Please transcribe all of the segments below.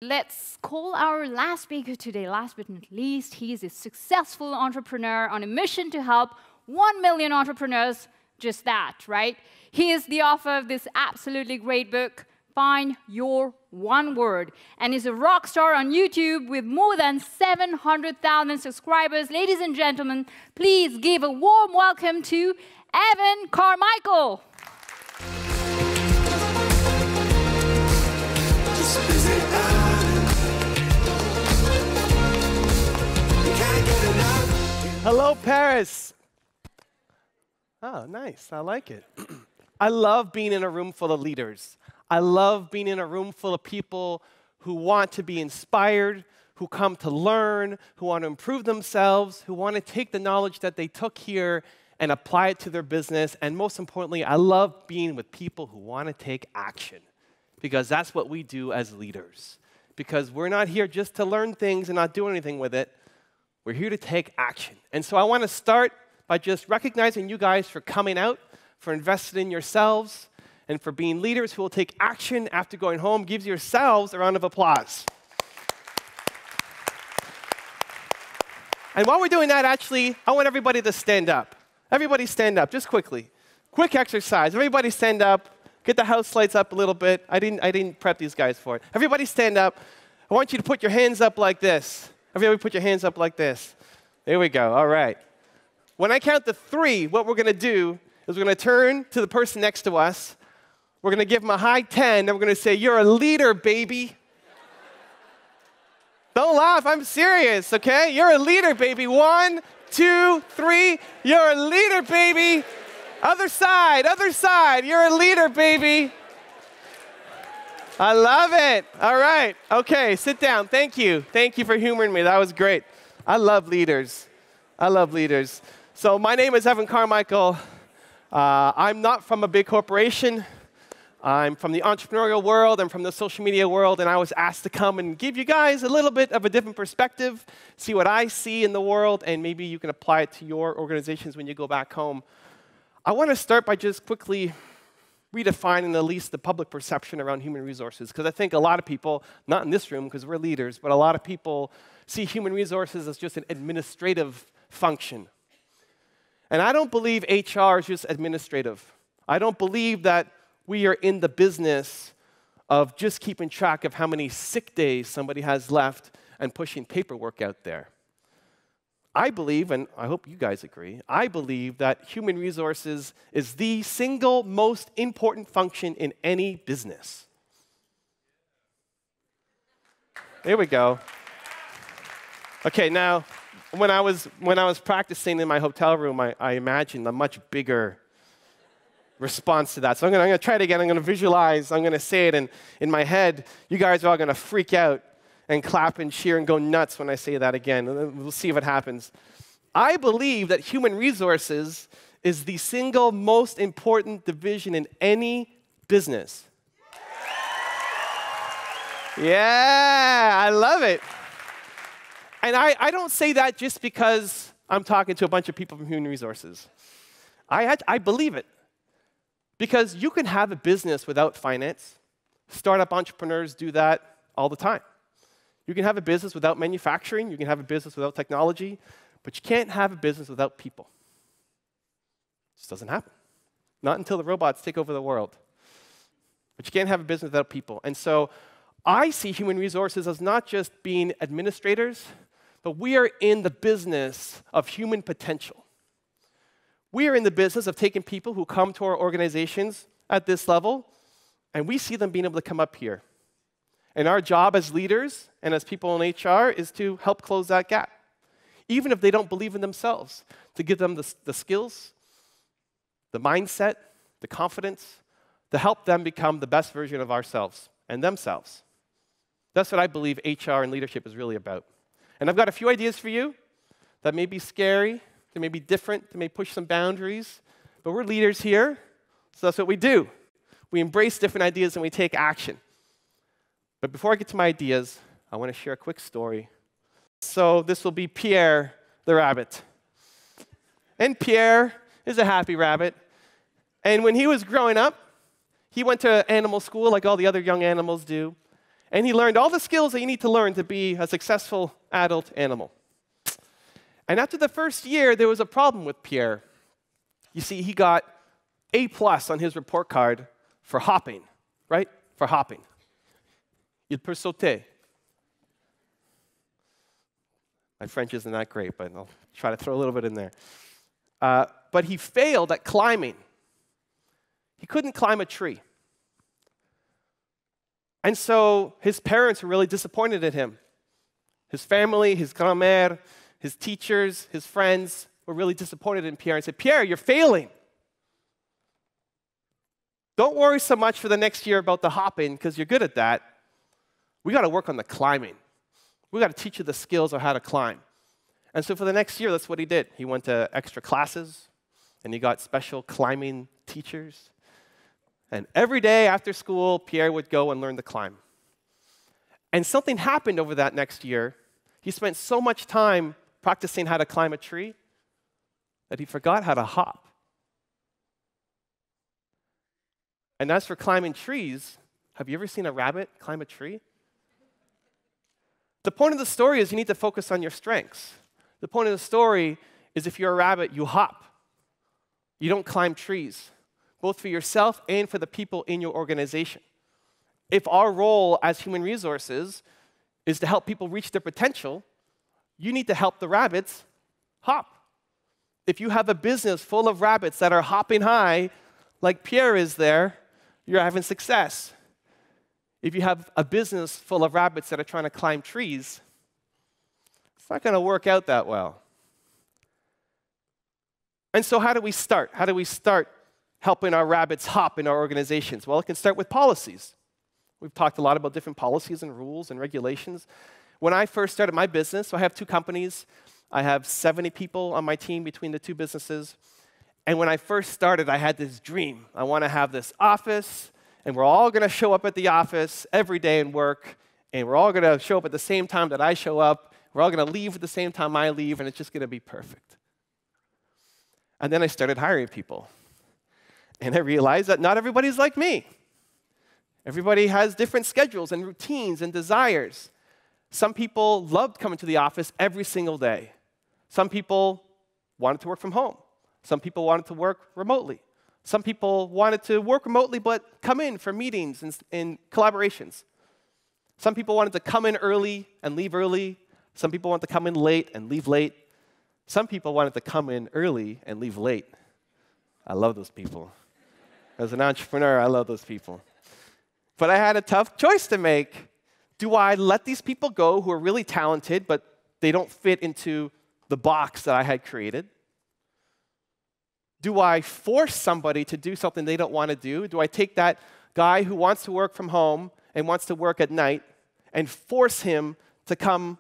Let's call our last speaker today, last but not least. He is a successful entrepreneur on a mission to help 1 million entrepreneurs, just that, right? He is the author of this absolutely great book, Find Your One Word, and is a rock star on YouTube with more than 700,000 subscribers. Ladies and gentlemen, please give a warm welcome to Evan Carmichael. Hello, Paris. Oh, nice. I like it. I love being in a room full of leaders. I love being in a room full of people who want to be inspired, who come to learn, who want to improve themselves, who want to take the knowledge that they took here and apply it to their business. And most importantly, I love being with people who want to take action, because that's what we do as leaders. Because we're not here just to learn things and not do anything with it. We're here to take action. And so I want to start by just recognizing you guys for coming out, for investing in yourselves, and for being leaders who will take action after going home. Give yourselves a round of applause. And while we're doing that, actually, I want everybody to stand up. Everybody stand up, just quickly. Quick exercise. Everybody stand up. Get the house lights up a little bit. I didn't prep these guys for it. Everybody stand up. I want you to put your hands up like this. Everybody put your hands up like this. There we go. All right. When I count to 3, what we're going to do is we're going to turn to the person next to us. We're going to give them a high 10, and we're going to say, "You're a leader, baby." Don't laugh. I'm serious, okay? You're a leader, baby. 1, 2, 3. You're a leader, baby. Other side, other side. You're a leader, baby. I love it. All right. Okay, sit down. Thank you. Thank you for humoring me. That was great. I love leaders. I love leaders. So my name is Evan Carmichael. I'm not from a big corporation. I'm from the entrepreneurial world. I'm from the social media world. And I was asked to come and give you guys a little bit of a different perspective, see what I see in the world, and maybe you can apply it to your organizations when you go back home. I want to start by just quickly redefining at least the public perception around human resources, because I think a lot of people, not in this room because we're leaders, but a lot of people see human resources as just an administrative function. And I don't believe HR is just administrative. I don't believe that we are in the business of just keeping track of how many sick days somebody has left and pushing paperwork out there. I believe, and I hope you guys agree, I believe that human resources is the single most important function in any business. There we go. Okay, now, when I was practicing in my hotel room, I imagined a much bigger response to that. So I'm going to try it again. I'm going to visualize. I'm going to say it in my head. You guys are all going to freak out and clap and cheer and go nuts when I say that again. We'll see if it happens. I believe that human resources is the single most important division in any business. Yeah, I love it. And I don't say that just because I'm talking to a bunch of people from human resources. I believe it. Because you can have a business without finance. Startup entrepreneurs do that all the time. You can have a business without manufacturing. You can have a business without technology. But you can't have a business without people. It just doesn't happen. Not until the robots take over the world. But you can't have a business without people. And so I see human resources as not just being administrators, but we are in the business of human potential. We are in the business of taking people who come to our organizations at this level, and we see them being able to come up here. And our job as leaders and as people in HR is to help close that gap, even if they don't believe in themselves, to give them the skills, the mindset, the confidence, to help them become the best version of ourselves and themselves. That's what I believe HR and leadership is really about. And I've got a few ideas for you that may be scary, they may be different, they may push some boundaries, but we're leaders here, so that's what we do. We embrace different ideas and we take action. But before I get to my ideas, I want to share a quick story. So this will be Pierre the rabbit. And Pierre is a happy rabbit. And when he was growing up, he went to animal school like all the other young animals do. And he learned all the skills that you need to learn to be a successful adult animal. And after the first year, there was a problem with Pierre. You see, he got A+ on his report card for hopping, right? For hopping. Il peut sauter. My French isn't that great, but I'll try to throw a little bit in there. But he failed at climbing. He couldn't climb a tree. And so his parents were really disappointed in him. His family, his grand-mère, his teachers, his friends were really disappointed in Pierre and said, Pierre, you're failing. Don't worry so much for the next year about the hopping because you're good at that. We got to work on the climbing. We got to teach you the skills of how to climb. And so for the next year, that's what he did. He went to extra classes, and he got special climbing teachers. And every day after school, Pierre would go and learn to climb. And something happened over that next year. He spent so much time practicing how to climb a tree that he forgot how to hop. And as for climbing trees, have you ever seen a rabbit climb a tree? The point of the story is you need to focus on your strengths. The point of the story is if you're a rabbit, you hop. You don't climb trees, both for yourself and for the people in your organization. If our role as human resources is to help people reach their potential, you need to help the rabbits hop. If you have a business full of rabbits that are hopping high, like Pierre is there, you're having success. If you have a business full of rabbits that are trying to climb trees, it's not going to work out that well. And so how do we start? How do we start helping our rabbits hop in our organizations? Well, it can start with policies. We've talked a lot about different policies and rules and regulations. When I first started my business, so I have 2 companies. I have 70 people on my team between the 2 businesses. And when I first started, I had this dream. I want to have this office, and we're all going to show up at the office every day and work, and we're all going to show up at the same time that I show up. We're all going to leave at the same time I leave, and it's just going to be perfect. And then I started hiring people. And I realized that not everybody's like me. Everybody has different schedules and routines and desires. Some people loved coming to the office every single day. Some people wanted to work from home. Some people wanted to work remotely. Some people wanted to work remotely but come in for meetings and collaborations. Some people wanted to come in early and leave early. Some people wanted to come in late and leave late. Some people wanted to come in early and leave late. I love those people. As an entrepreneur, I love those people. But I had a tough choice to make. Do I let these people go who are really talented, but they don't fit into the box that I had created? Do I force somebody to do something they don't want to do? Do I take that guy who wants to work from home and wants to work at night and force him to come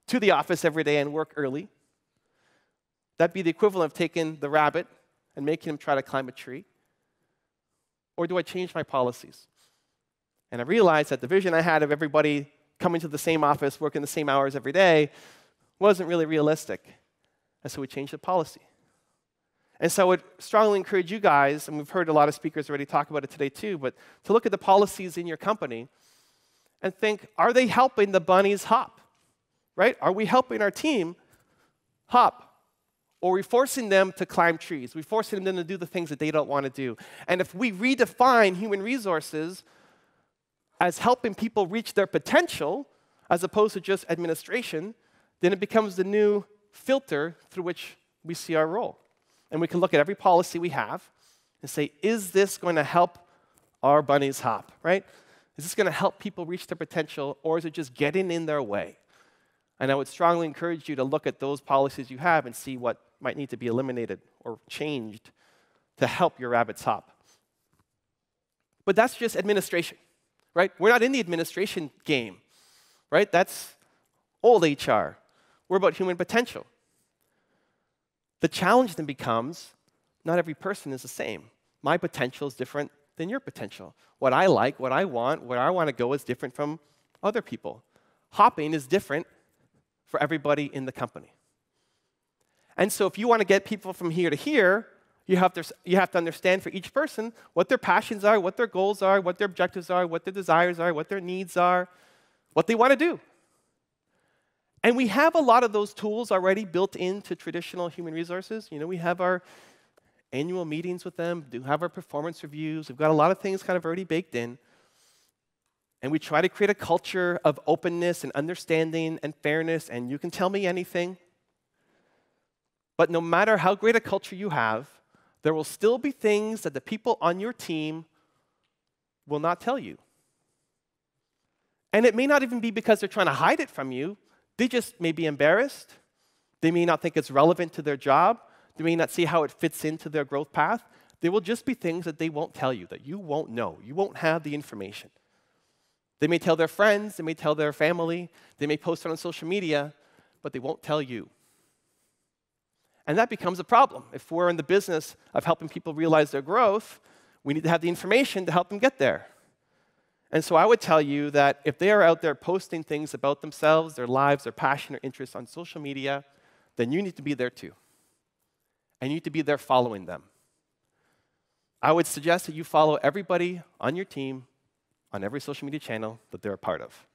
to the office every day and work early? That'd be the equivalent of taking the rabbit and making him try to climb a tree. Or do I change my policies? And I realized that the vision I had of everybody coming to the same office, working the same hours every day, wasn't really realistic. And so we changed the policy. And so I would strongly encourage you guys, and we've heard a lot of speakers already talk about it today too, but to look at the policies in your company and think, are they helping the bunnies hop? Right? Are we helping our team hop? Or are we forcing them to climb trees? Are we forcing them to do the things that they don't want to do? And if we redefine human resources as helping people reach their potential, as opposed to just administration, then it becomes the new filter through which we see our role. And we can look at every policy we have and say, is this going to help our bunnies hop, right? Is this going to help people reach their potential, or is it just getting in their way? And I would strongly encourage you to look at those policies you have and see what might need to be eliminated or changed to help your rabbits hop. But that's just administration, right? We're not in the administration game, right? That's old HR. We're about human potential. The challenge then becomes, not every person is the same. My potential is different than your potential. What I like, what I want, where I want to go is different from other people. Hopping is different for everybody in the company. And so if you want to get people from here to here, you have to understand for each person what their passions are, what their goals are, what their objectives are, what their desires are, what their needs are. what they want to do. And we have a lot of those tools already built into traditional human resources. We have our annual meetings with them, do have our performance reviews. We've got a lot of things kind of already baked in. And we try to create a culture of openness and understanding and fairness, and you can tell me anything. But no matter how great a culture you have, there will still be things that the people on your team will not tell you. And it may not even be because they're trying to hide it from you. They just may be embarrassed. They may not think it's relevant to their job. They may not see how it fits into their growth path. There will just be things that they won't tell you, that you won't know. You won't have the information. They may tell their friends, they may tell their family, they may post it on social media, but they won't tell you. And that becomes a problem. If we're in the business of helping people realize their growth, we need to have the information to help them get there. And so I would tell you that if they are out there posting things about themselves, their lives, their passion or interests on social media, then you need to be there too. And you need to be there following them. I would suggest that you follow everybody on your team on every social media channel that they're a part of.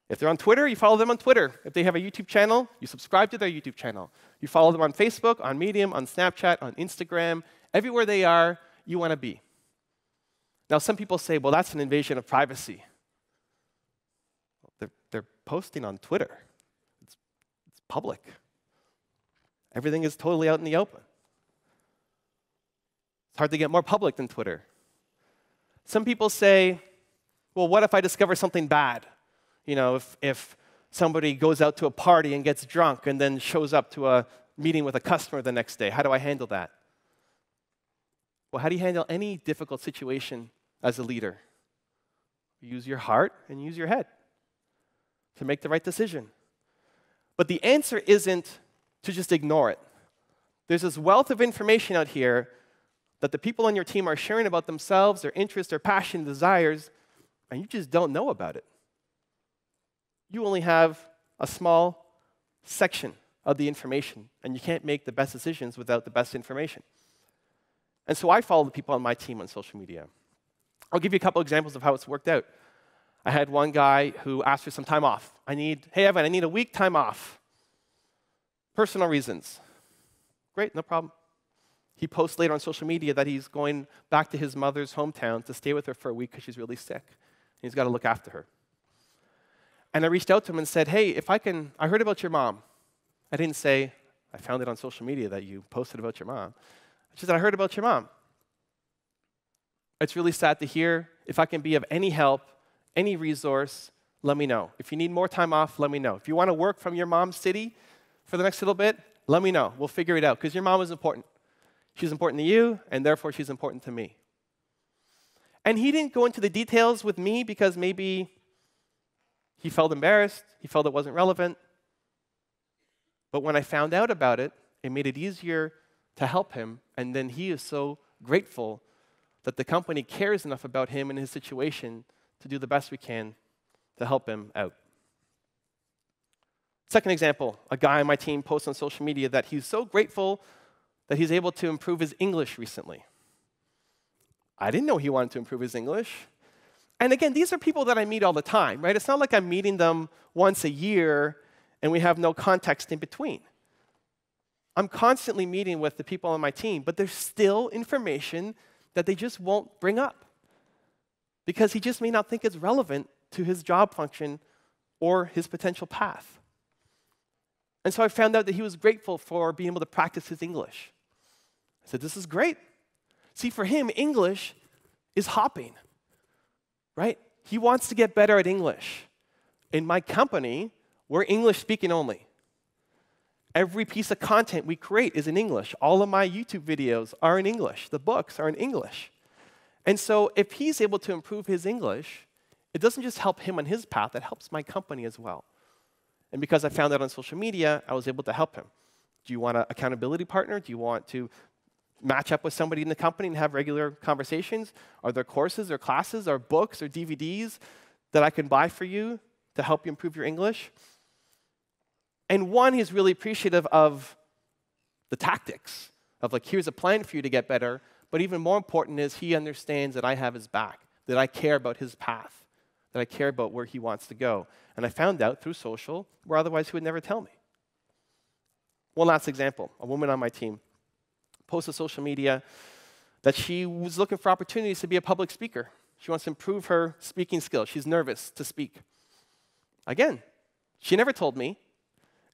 If they're on Twitter, you follow them on Twitter. If they have a YouTube channel, you subscribe to their YouTube channel. You follow them on Facebook, on Medium, on Snapchat, on Instagram. Everywhere they are, you want to be. Now, some people say, well, that's an invasion of privacy. They're posting on Twitter. It's public. Everything is totally out in the open. It's hard to get more public than Twitter. Some people say, well, what if I discover something bad? If somebody goes out to a party and gets drunk and then shows up to a meeting with a customer the next day, how do I handle that? Well, how do you handle any difficult situation as a leader? Use your heart and use your head to make the right decision. But the answer isn't to just ignore it. There's this wealth of information out here that the people on your team are sharing about themselves, their interests, their passion, desires, and you just don't know about it. You only have a small section of the information, and you can't make the best decisions without the best information. And so I follow the people on my team on social media. I'll give you a couple examples of how it's worked out. I had one guy who asked for some time off. Hey, Evan, I need a week time off. Personal reasons. Great, no problem. He posts later on social media that he's going back to his mother's hometown to stay with her for a week because she's really sick. He's got to look after her. And I reached out to him and said, hey, I heard about your mom. I didn't say, I found it on social media that you posted about your mom. I just said, I heard about your mom. It's really sad to hear. If I can be of any help, any resource, let me know. If you need more time off, let me know. If you want to work from your mom's city for the next little bit, let me know. We'll figure it out, because your mom is important. She's important to you, and therefore she's important to me. And he didn't go into the details with me because maybe he felt embarrassed, he felt it wasn't relevant. But when I found out about it, it made it easier to help him, and then he is so grateful that the company cares enough about him and his situation to do the best we can to help him out. Second example, a guy on my team posts on social media that he's so grateful that he's able to improve his English recently. I didn't know he wanted to improve his English. And again, these are people that I meet all the time, right? It's not like I'm meeting them once a year and we have no context in between. I'm constantly meeting with the people on my team, but there's still information that they just won't bring up because he just may not think it's relevant to his job function or his potential path. And so I found out that he was grateful for being able to practice his English. I said, this is great. See, for him, English is hopping, right? He wants to get better at English. In my company, we're English speaking only. Every piece of content we create is in English. All of my YouTube videos are in English. The books are in English. And so if he's able to improve his English, it doesn't just help him on his path, it helps my company as well. And because I found that on social media, I was able to help him. Do you want an accountability partner? Do you want to match up with somebody in the company and have regular conversations? Are there courses or classes or books or DVDs that I can buy for you to help you improve your English? And one, he's really appreciative of the tactics, of like, here's a plan for you to get better. But even more important is he understands that I have his back, that I care about his path, that I care about where he wants to go. And I found out through social, where otherwise he would never tell me. One last example, a woman on my team posted on social media that she was looking for opportunities to be a public speaker. She wants to improve her speaking skills. She's nervous to speak. Again, she never told me.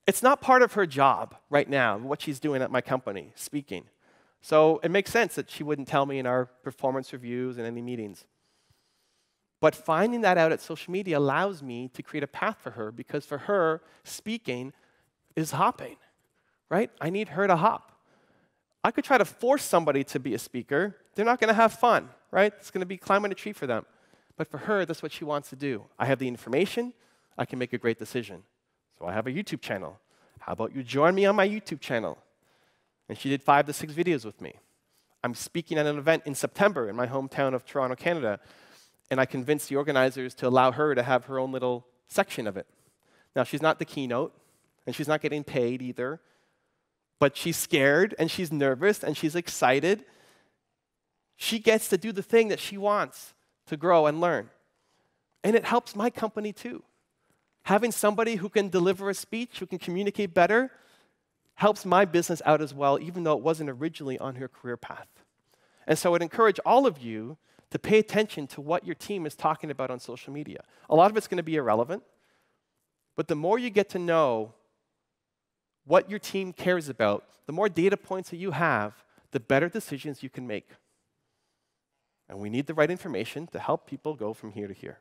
It's not part of her job right now, what she's doing at my company, speaking. So it makes sense that she wouldn't tell me in our performance reviews and any meetings. But finding that out at social media allows me to create a path for her, because for her, speaking is hopping, right? I need her to hop. I could try to force somebody to be a speaker. They're not going to have fun, right? It's going to be climbing a tree for them. But for her, that's what she wants to do. I have the information. I can make a great decision. So I have a YouTube channel. How about you join me on my YouTube channel? And she did 5 to 6 videos with me. I'm speaking at an event in September in my hometown of Toronto, Canada, and I convinced the organizers to allow her to have her own little section of it. Now, she's not the keynote, and she's not getting paid either, but she's scared, and she's nervous, and she's excited. She gets to do the thing that she wants to grow and learn. And it helps my company too. Having somebody who can deliver a speech, who can communicate better, helps my business out as well, even though it wasn't originally on her career path. And so I would encourage all of you to pay attention to what your team is talking about on social media. A lot of it's going to be irrelevant, but the more you get to know what your team cares about, the more data points that you have, the better decisions you can make. And we need the right information to help people go from here to here.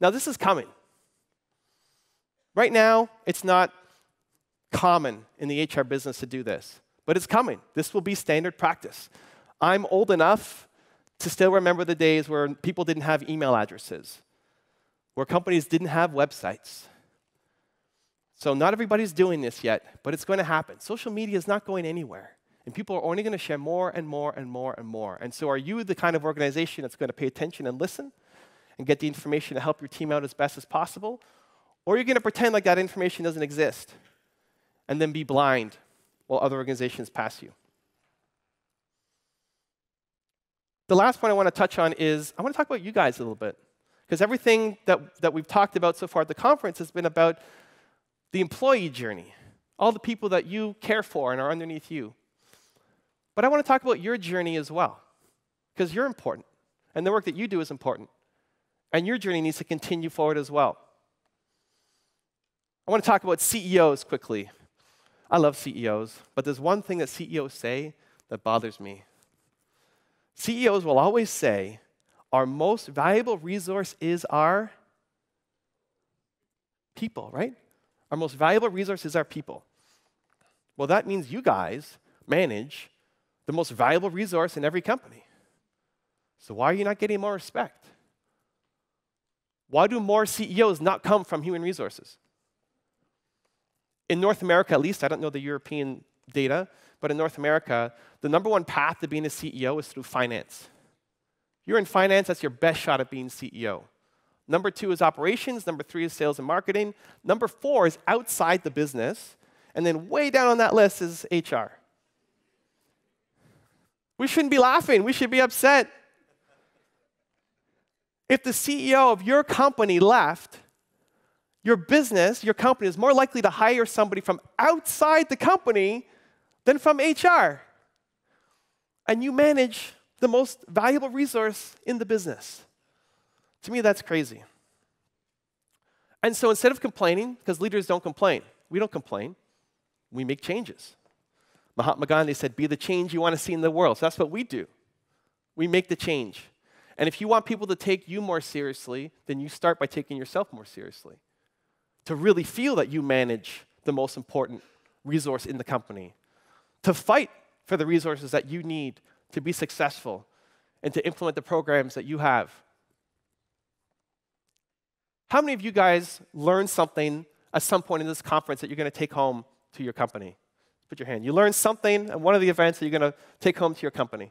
Now, this is coming. Right now, it's not common in the HR business to do this, but it's coming. This will be standard practice. I'm old enough to still remember the days where people didn't have email addresses, where companies didn't have websites. So not everybody's doing this yet, but it's going to happen. Social media is not going anywhere, and people are only going to share more and more and more and more. And so are you the kind of organization that's going to pay attention and listen and get the information to help your team out as best as possible? Or are you going to pretend like that information doesn't exist and then be blind while other organizations pass you? The last point I want to touch on is I want to talk about you guys a little bit, because everything that we've talked about so far at the conference has been about the employee journey, all the people that you care for and are underneath you. But I want to talk about your journey as well, because you're important, and the work that you do is important, and your journey needs to continue forward as well. I want to talk about CEOs quickly. I love CEOs, but there's one thing that CEOs say that bothers me. CEOs will always say, our most valuable resource is our people, right? Our most valuable resource is our people. Well, that means you guys manage the most valuable resource in every company. So why are you not getting more respect? Why do more CEOs not come from human resources? In North America, at least, I don't know the European data, but in North America, the #1 path to being a CEO is through finance. You're in finance, that's your best shot at being CEO. Number 2 is operations. Number 3 is sales and marketing. Number 4 is outside the business. And then way down on that list is HR. We shouldn't be laughing. We should be upset. If the CEO of your company left, your business, your company is more likely to hire somebody from outside the company than from HR. And you manage the most valuable resource in the business. To me, that's crazy. And so instead of complaining, because leaders don't complain, we don't complain, we make changes. Mahatma Gandhi said, be the change you want to see in the world. So that's what we do. We make the change. And if you want people to take you more seriously, then you start by taking yourself more seriously. To really feel that you manage the most important resource in the company. To fight for the resources that you need to be successful and to implement the programs that you have. How many of you guys learned something at some point in this conference that you're going to take home to your company? Put your hand. You learned something at one of the events that you're going to take home to your company.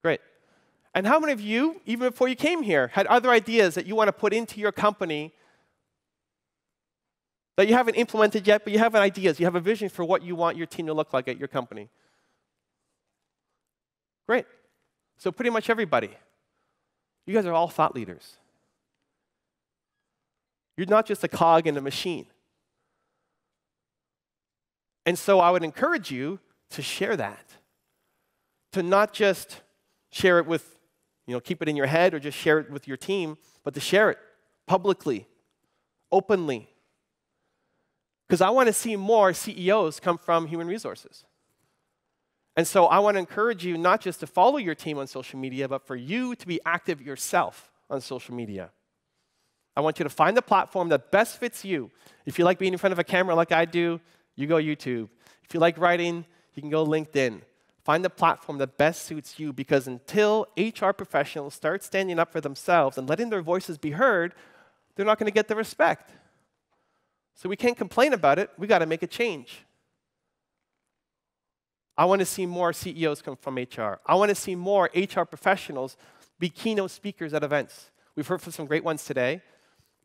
Great. And how many of you, even before you came here, had other ideas that you want to put into your company that you haven't implemented yet, but you have ideas, you have a vision for what you want your team to look like at your company? Great. So pretty much everybody. You guys are all thought leaders. You're not just a cog in a machine. And so I would encourage you to share that. To not just share it with, keep it in your head or just share it with your team, but to share it publicly, openly. Because I want to see more CEOs come from human resources. And so I want to encourage you not just to follow your team on social media, but for you to be active yourself on social media. I want you to find the platform that best fits you. If you like being in front of a camera like I do, you go YouTube. If you like writing, you can go LinkedIn. Find the platform that best suits you, because until HR professionals start standing up for themselves and letting their voices be heard, they're not going to get the respect. So we can't complain about it. We got to make a change. I want to see more CEOs come from HR. I want to see more HR professionals be keynote speakers at events. We've heard from some great ones today,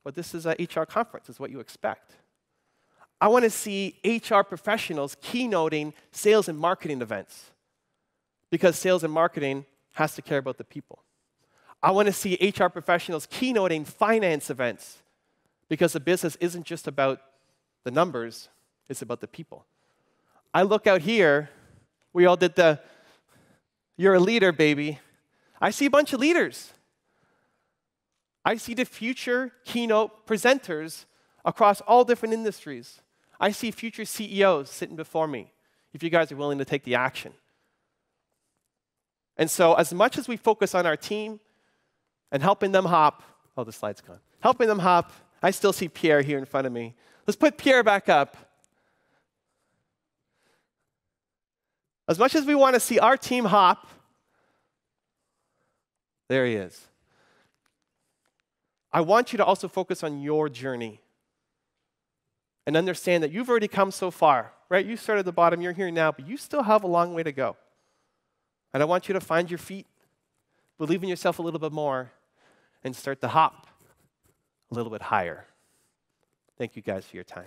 but this is an HR conference, is what you expect. I want to see HR professionals keynoting sales and marketing events, because sales and marketing has to care about the people. I want to see HR professionals keynoting finance events, because the business isn't just about the numbers, it's about the people. I look out here, we all did the, you're a leader, baby. I see a bunch of leaders. I see the future keynote presenters across all different industries. I see future CEOs sitting before me, if you guys are willing to take the action. And so as much as we focus on our team and helping them hop, oh, the slide's gone. Helping them hop, I still see Pierre here in front of me. Let's put Pierre back up. As much as we want to see our team hop, there he is. I want you to also focus on your journey and understand that you've already come so far, right? You started at the bottom, you're here now, but you still have a long way to go. And I want you to find your feet, believe in yourself a little bit more, and start to hop a little bit higher. Thank you guys for your time.